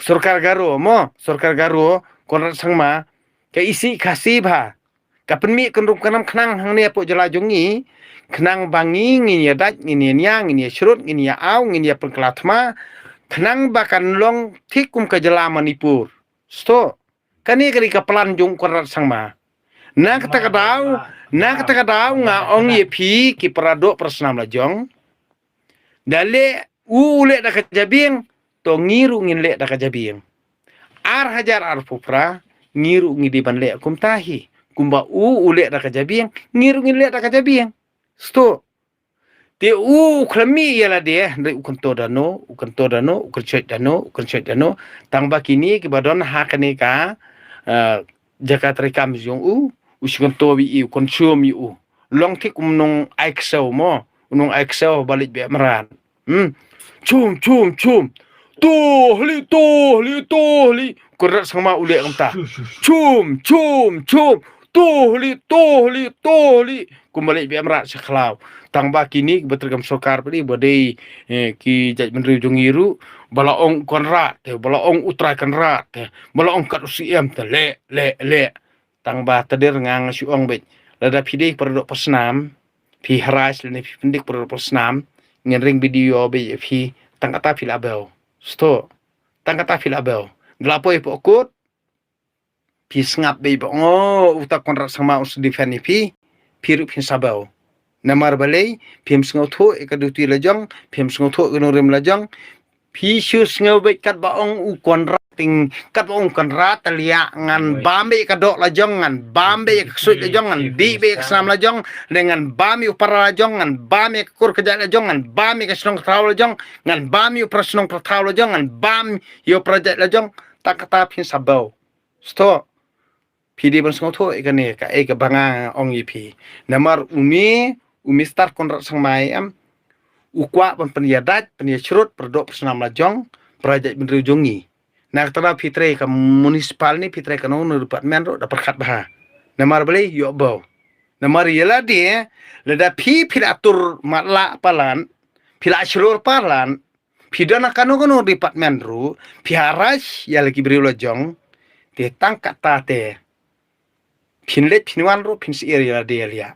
Surkar Garo mo, Surkar Garo konrat sangma ke isi kasih bah. Kapen mi kenrup kanam kenang hang ne po jelajongi kenang bangi ngini dat ngini nyang ngini shrut ngini au ngini pengkelatma kenang bakan long tikum ke jela Manipur. Sto kani kari kapelan jung konrat sangma. Na kata kadau nga ong ye pi ki perado persnam lajong. Dale ule da kajabing to ngiru ngin le da kajabing. Ar hajar ar pupra ngiru ngidiban le kum tahi. Kumba ule da kajabing ngiru ngin le da kajabing. Sto. Te klami yala dia dari ukan to dano, ukan choit dano, tangba kini ki badon hakane ka jakat rekam jong usikan to bi konsum long tik nong aiksau mo, nong aiksau balik be meran. Cum. Tohli. Kurat sama ule kamta. Cum. Tohli. Kumbalik be meran seklau. Tangba kini betergam sokar padi bodai ki jaj menteri jongiru balaong konrat balaong utrai konrat balaong kat usiem te le tangba tadir ngang suong bet lada pidi perdok persnam pi haras lene pi pendik perdok persnam ngering video be pi tangkata filabel sto tangkata filabel glapoi pokut pi ngap be utak konrat sama us defend pi piru pi sabel namar balai pim sengotho ekaduti lajang pim sengotho enorim lajang pi syus ngobek kat baong u konrat ting kat baong konrat talia ngan bambe kadok lajang ngan bambe ksut lajang ngan di be kesam lajang dengan bami upara lajang ngan bami kur kejak lajang ngan bami kesnong traw lajang ngan bami uprasnong traw lajang ngan bam yo project lajang tak kata pin sabau sto pidi ban sengotho ekane ka banga ong ipi namar umi start kontrak sang mai ukwa penyadat penyacrut perdok senam lajong projek bendri jongi nak tara fitre ka municipal ni fitre ka no department ro da perkat bah namar beli yo bau namar yela dia leda pilatur matla palan pila acrur palan pidana kanu department ro piharas ya lagi beri lajong te tangkat tate pinlet pinwan ro pinsi area dia lia